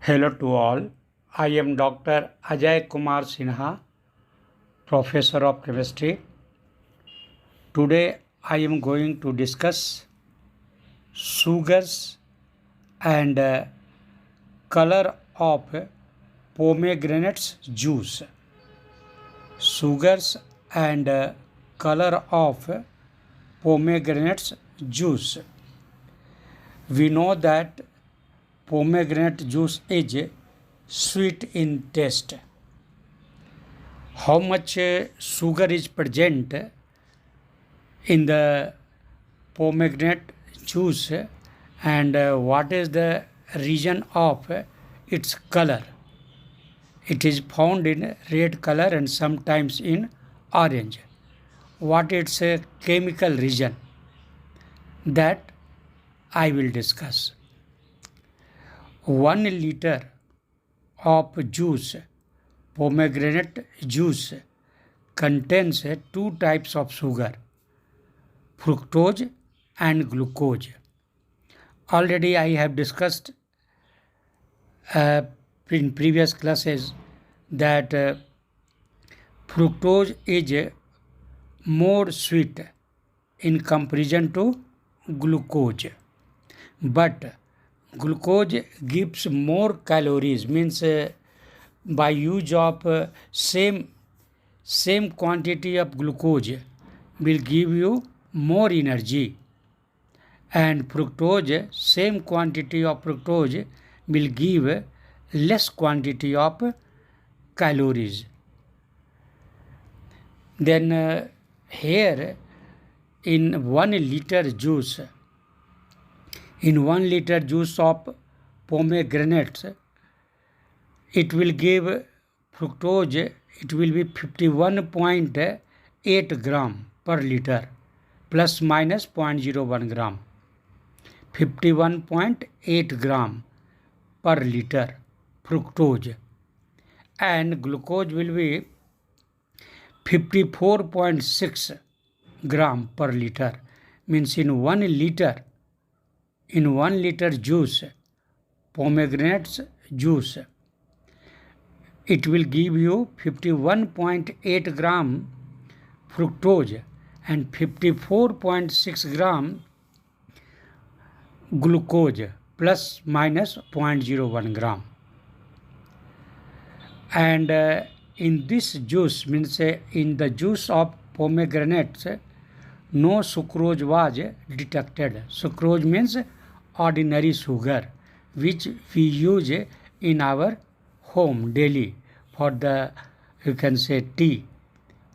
Hello to all. I am Dr. Ajay Kumar Sinha, Professor of Chemistry. Today I am going to discuss sugars and color of pomegranate juice. Sugars and color of pomegranate juice. We know that pomegranate juice is sweet in taste. How much sugar is present in the pomegranate juice and what is the region of its color? It is found in red color and sometimes in orange. What its chemical region? That I will discuss. 1 liter of juice, pomegranate juice, contains 2 types of sugar, fructose and glucose. Already I have discussed in previous classes that fructose is more sweet in comparison to glucose, but glucose gives more calories, means by use of same quantity of glucose will give you more energy, and fructose, same quantity of fructose will give less quantity of calories. Then here in 1 liter juice, in 1 liter juice of pomegranates, it will give fructose, it will be 51.8 gram per liter, plus minus 0.01 gram. 51.8 gram per liter fructose, and glucose will be 54.6 gram per liter, means in 1 liter juice, pomegranate juice, it will give you 51.8 gram fructose and 54.6 gram glucose, plus minus 0.01 gram. And in this juice, means in the juice of pomegranates, no sucrose was detected. Sucrose means ordinary sugar, which we use in our home daily for the, you can say, tea,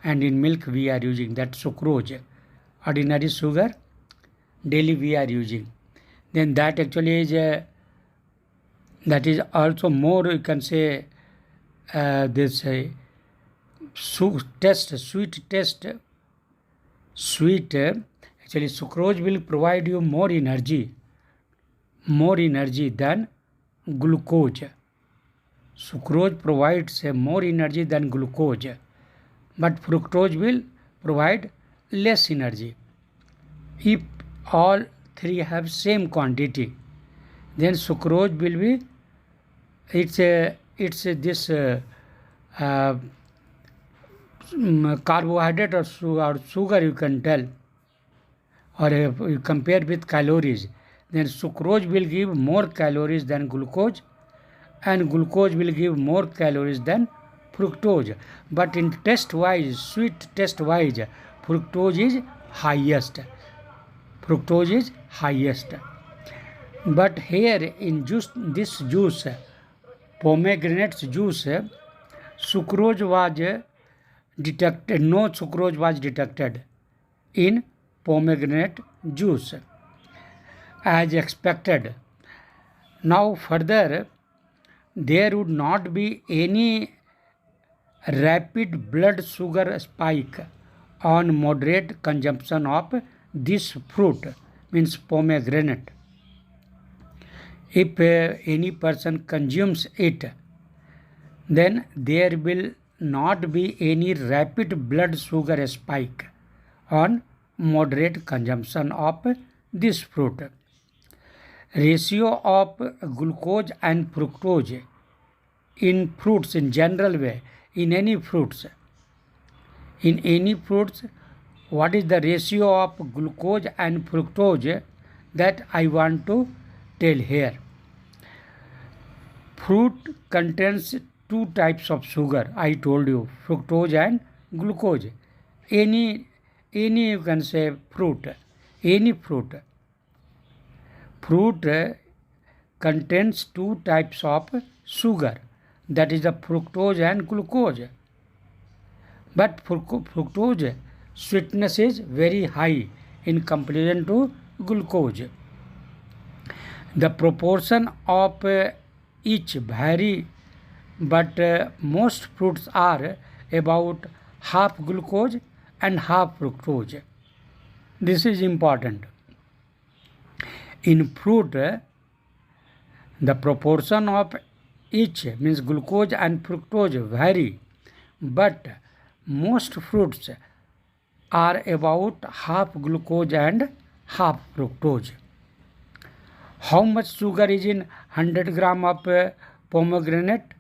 and in milk we are using that sucrose. Ordinary sugar daily we are using. Then that actually is that is also more, you can say, this sweet taste. Sweet, actually sucrose will provide you more energy than glucose. Sucrose provides more energy than glucose, but fructose will provide less energy. If all three have same quantity, then sucrose will be, it's this carbohydrate or sugar, you can tell, or you compare with calories, then sucrose will give more calories than glucose, and glucose will give more calories than fructose. But in taste wise, sweet taste wise, fructose is highest. But here in this juice, pomegranate juice, sucrose was detected. No sucrose was detected in pomegranate juice as expected. Now further, there would not be any rapid blood sugar spike on moderate consumption of this fruit, means pomegranate. If any person consumes it, then there will not be any rapid blood sugar spike on moderate consumption of this fruit. ratio of glucose and fructose in fruits in general way, in any fruits, what is the ratio of glucose and fructose, that I want to tell here. Fruit contains two types of sugar, I told you, fructose and glucose. Any you can say fruit, any fruit. Fruit contains two types of sugar, that is the fructose and glucose. But fructose sweetness is very high in comparison to glucose. The proportion of each vary, but most fruits are about half glucose and half fructose. This is important. In fruit, the proportion of each means glucose and fructose vary, but most fruits are about half glucose and half fructose. How much sugar is in 100 gram of pomegranate?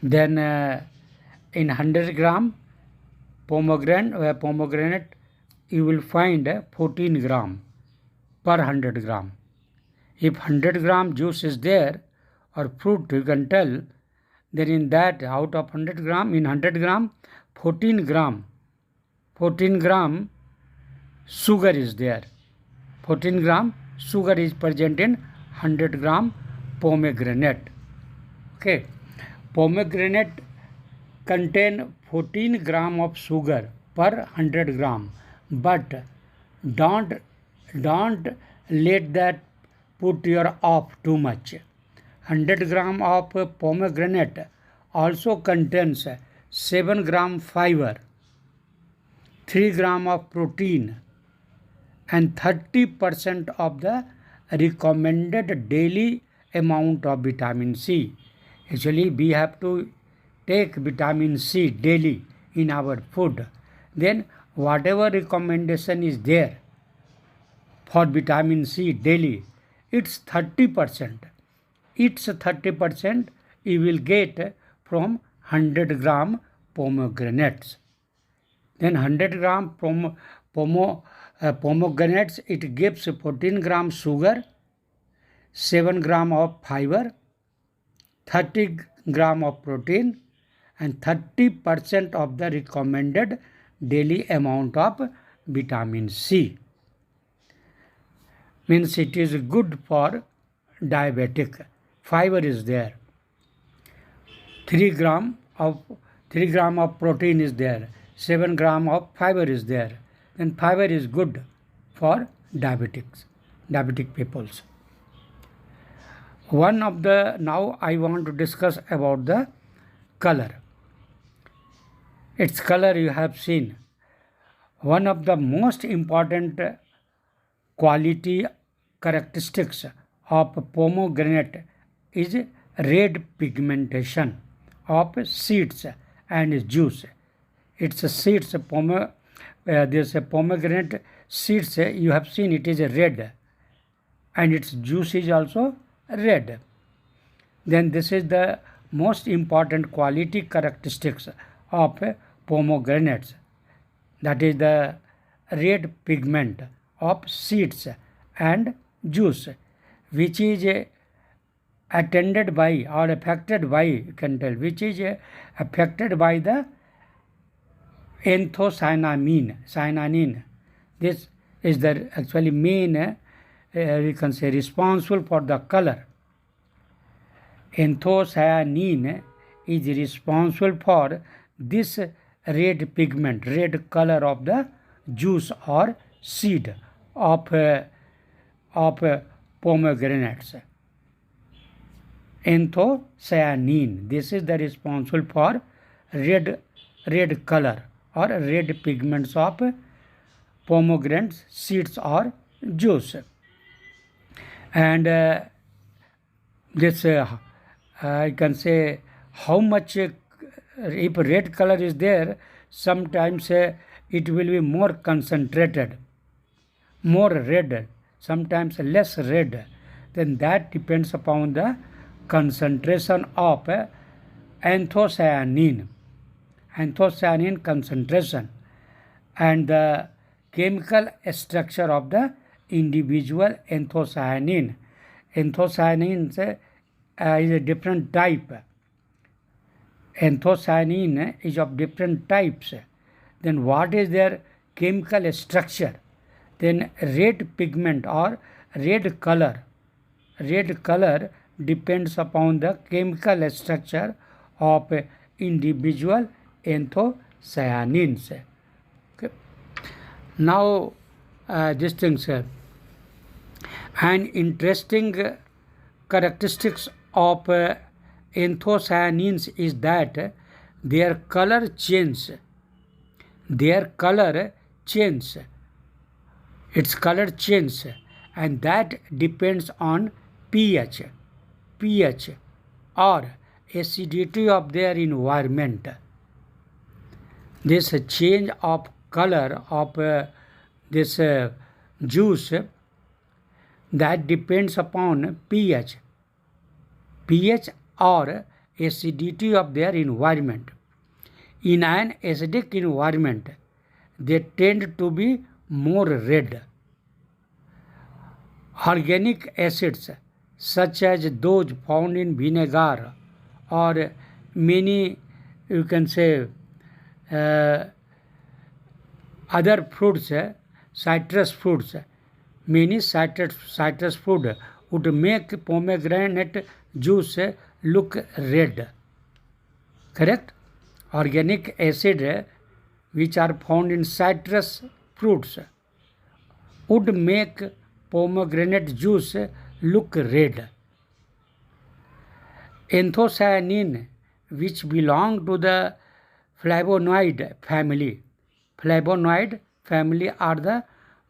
Then in 100 gram pomegranate you will find 14 gram per 100 gram. If 100 gram juice is there or fruit, you can tell, then in that out of 100 gram, in 100 gram 14 gram sugar is there. 14 gram sugar is present in 100 gram pomegranate. Okay, pomegranate contain 14 gram of sugar per 100 gram, but don't let that put your off too much. 100 gram of pomegranate also contains 7 gram fiber, 3 gram of protein, and 30% of the recommended daily amount of vitamin C. Actually, we have to take vitamin C daily in our food. Then whatever recommendation is there for vitamin C daily, it's 30%. It's 30% you will get from 100 gram pomegranates. Then 100 gram pomegranates, it gives 14 gram sugar, 7 gram of fiber, 30 gram of protein, and 30% of the recommended daily amount of vitamin C. Means it is good for diabetic. Fiber is there. 3 gram of protein is there. 7 gram of fiber is there. Then fiber is good for diabetic peoples. Now I want to discuss about the color. Its color you have seen. One of the most important quality characteristics of pomegranate is red pigmentation of seeds and juice. Its seeds, this pomegranate seeds, you have seen it is red, and its juice is also red. Then this is the most important quality characteristics of pomegranates, that is the red pigment of seeds and juice, which is attended by or affected by, you can tell, which is affected by the anthocyanin. This is the actually main, you can say, responsible for the color. Anthocyanin is responsible for this red pigment, red color of the juice or seed of pomegranates. Anthocyanin, this is the responsible for red color or red pigments of pomegranate seeds or juice. And this I can say how much, if red color is there, sometimes it will be more concentrated, more red, sometimes less red. then that depends upon the concentration of anthocyanin concentration and the chemical structure of the individual anthocyanin. Anthocyanin is a different type. Anthocyanin is of different types. Then what is their chemical structure? Then red pigment or red color depends upon the chemical structure of individual anthocyanins. Okay. Now these things an interesting characteristics of anthocyanins is that their color change. Its color change, and that depends on pH or acidity of their environment. This change of color of this juice, that depends upon pH or acidity of their environment. In an acidic environment, they tend to be more red. Organic acids such as those found in vinegar or many, you can say, other fruits, citrus fruits, many citrus fruit would make pomegranate juice look red. Correct? Organic acid which are found in citrus fruits would make pomegranate juice look red. Anthocyanin, which belong to the flavonoid family. Flavonoid family are the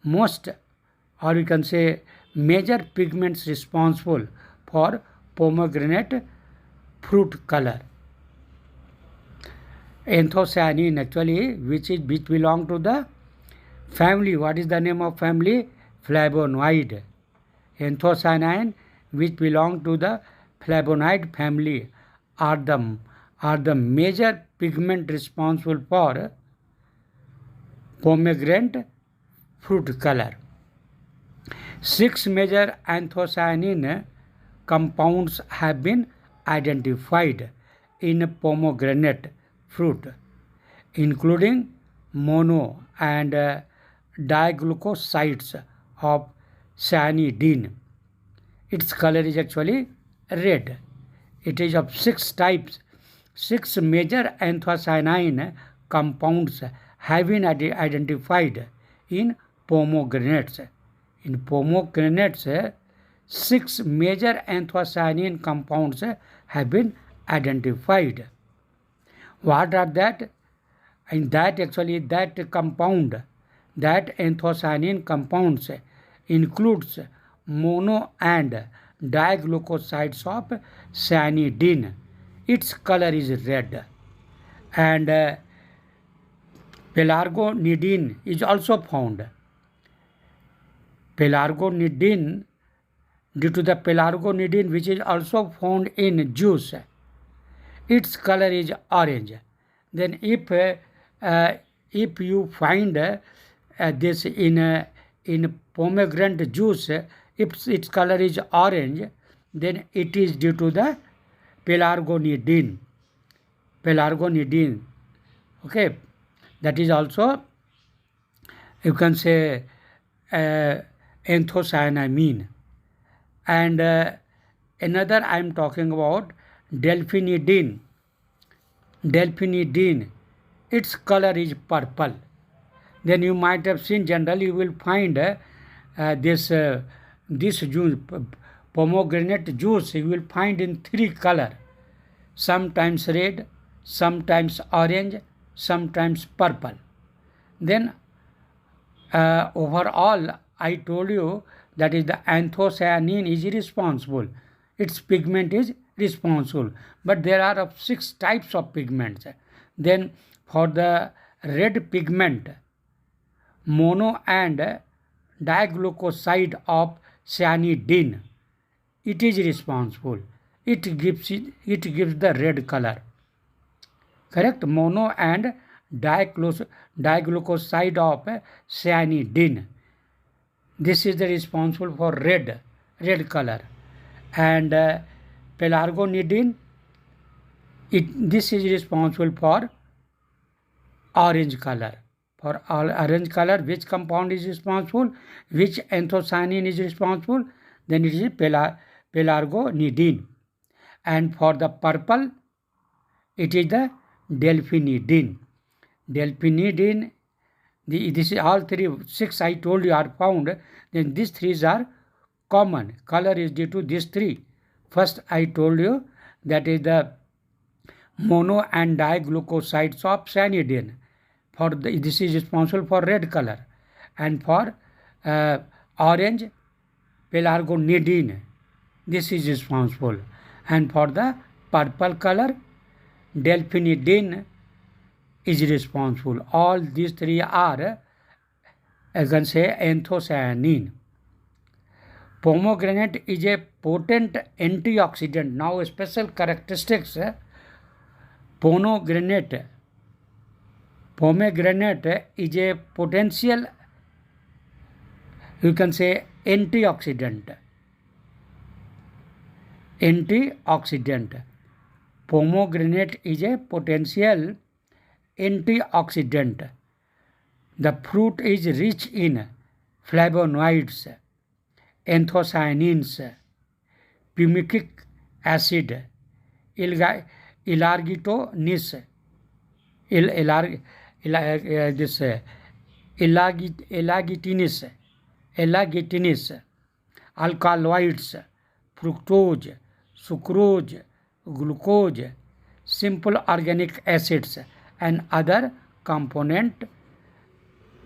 most, or you can say, major pigments responsible for pomegranate fruit color. Anthocyanin actually which belong to the family. What is the name of family? Flavonoid. Anthocyanin which belong to the flavonoid family are the major pigment responsible for pomegranate fruit color. 6 major anthocyanin compounds have been identified in pomegranate fruit, including mono and diglucosides of cyanidin. Its color is actually red. It is of 6 types. 6 major anthocyanin compounds have been identified in pomegranates. In pomegranates, 6 major anthocyanin compounds have been identified. What are that? And that actually that compound, that anthocyanin compounds includes mono and diglucosides of cyanidin. Its color is red. And pelargonidin is also found. Pelargonidin, due to the pelargonidin which is also found in juice, its color is orange. Then if you find this in pomegranate juice, if its color is orange, then it is due to the pelargonidin. Okay, that is also, you can say, anthocyanamine. And another I am talking about delphinidin. Its color is purple. Then you might have seen, generally you will find this juice, pomegranate juice, you will find in 3 color. Sometimes red, sometimes orange, sometimes purple. Then overall, I told you that is the anthocyanin is responsible. Its pigment is responsible. But there are 6 types of pigments. Then for the red pigment, mono and diglucoside of cyanidin it is responsible. It gives the red color. Correct? Mono and diglucoside of cyanidin. This is the responsible for red color. And pelargonidin, this is responsible for orange color. For orange color, which compound is responsible? Which anthocyanin is responsible? Then it is pelargonidin. And for the purple, it is the delphinidin. Delphinidin, this is all three, 6 I told you are found. Then these 3 are common. Color is due to these 3. First I told you that is the mono and diglucosides of cyanidin. This is responsible for red color. And for orange, pelargonidin, this is responsible. And for the purple color, delphinidin is responsible. All these 3 are, I can say, anthocyanin. Pomegranate is a potent antioxidant. Now special characteristics. Pomegranate is a potential, you can say, antioxidant. Pomegranate is a potential antioxidant. The fruit is rich in flavonoids, anthocyanins, pumic acid, elagitonis, alkaloids, fructose, sucrose, glucose, simple organic acids, and other components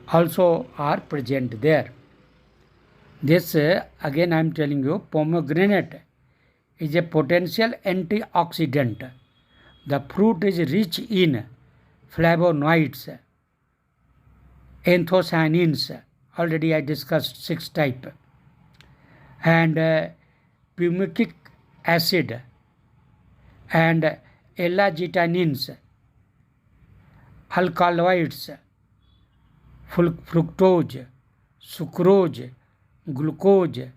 also are present there. This, again I am telling you, pomegranate is a potential antioxidant. The fruit is rich in flavonoids, anthocyanins, already I discussed 6 types, and pumic acid, and elagitanins, alkaloids, fructose, sucrose, glucose,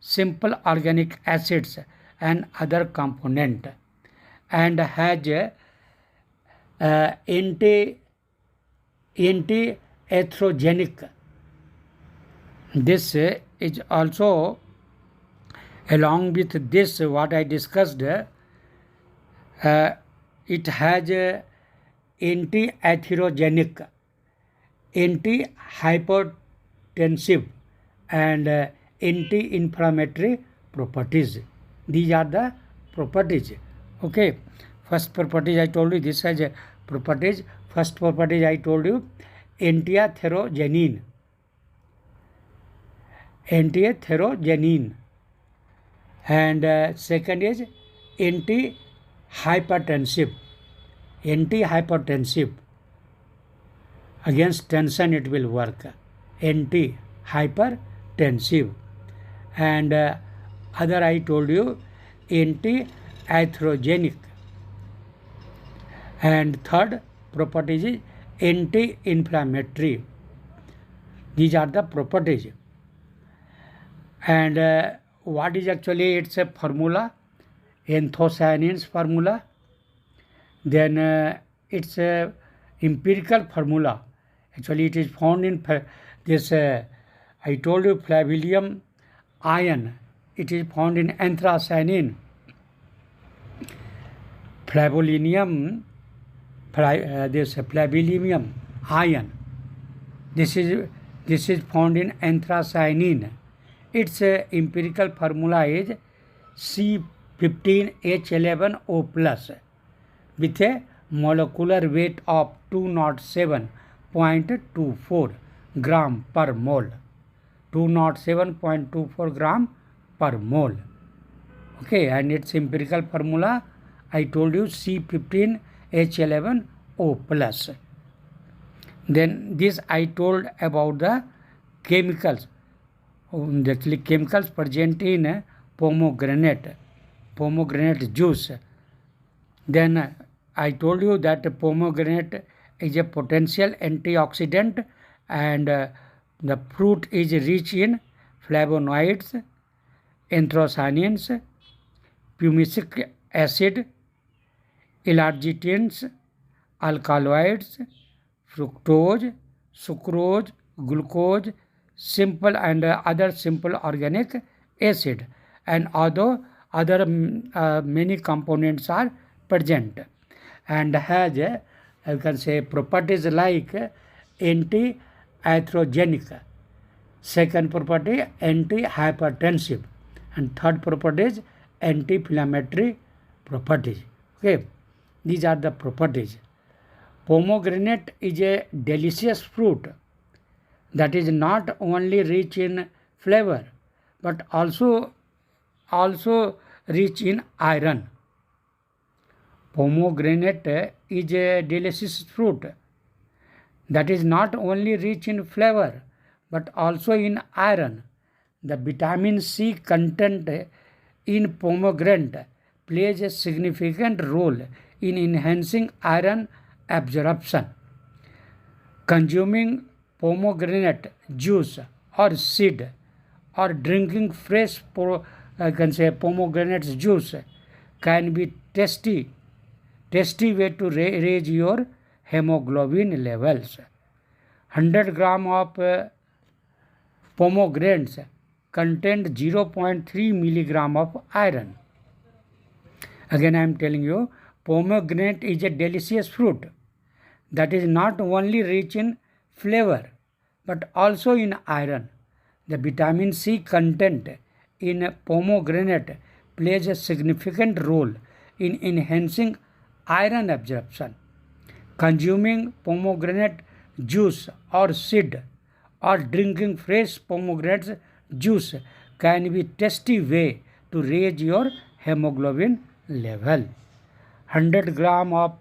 simple organic acids, and other component, and has anti-atherogenic. This is also, along with this what I discussed, it has anti-atherogenic, anti-hypertensive, and anti-inflammatory properties. These are the properties. Okay. First properties I told you, this has properties. First properties I told you, anti-atherogenic. And second is anti-hypertensive. Against tension it will work. Anti-hypertensive. And other I told you, anti-atherogenic. And third property is anti-inflammatory. These are the properties. And what is actually its a formula? Anthocyanins formula. Then it's a empirical formula. Actually it is found in this, I told you, flavellum iron. It is found in anthocyanin. Flavellum iron. This is found in anthocyanin. Its empirical formula is C15H11O plus with a molecular weight of 207.24 gram per mole. 207.24 gram per mole. Okay, and its empirical formula I told you, C15H11O plus. Then this I told about the chemicals. Actually chemicals present in pomegranate juice. Then I told you that pomegranate is a potential antioxidant, and the fruit is rich in flavonoids, anthocyanins, pumic acid, elargitins, alkaloids, fructose, sucrose, glucose, simple and other simple organic acid, and other many components are present, and has you can say properties like anti-atherogenic, second property anti-hypertensive, and third property is anti-inflammatory properties. Okay, these are the properties. Pomegranate is a delicious fruit that is not only rich in flavor but also rich in iron. Pomegranate is a delicious fruit that is not only rich in flavor but also in iron. The vitamin C content in pomegranate plays a significant role in enhancing iron absorption. Consuming pomegranate juice or seed or drinking fresh pomegranate juice can be tasty way to raise your hemoglobin levels. 100 gram of pomegranates contain 0.3 milligram of iron. Again I am telling you, pomegranate is a delicious fruit that is not only rich in flavor but also in iron. The vitamin C content in pomegranate plays a significant role in enhancing iron absorption. Consuming pomegranate juice or seed or drinking fresh pomegranate juice can be tasty way to raise your hemoglobin level. 100 gram of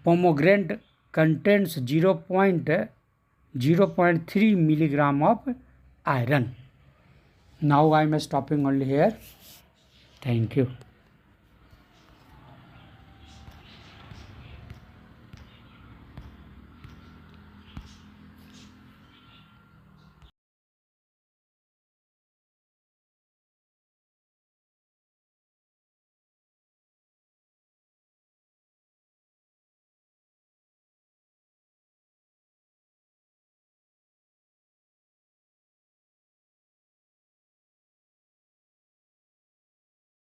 pomegranate contains 0.3 milligram of iron. Now I am stopping only here. Thank you.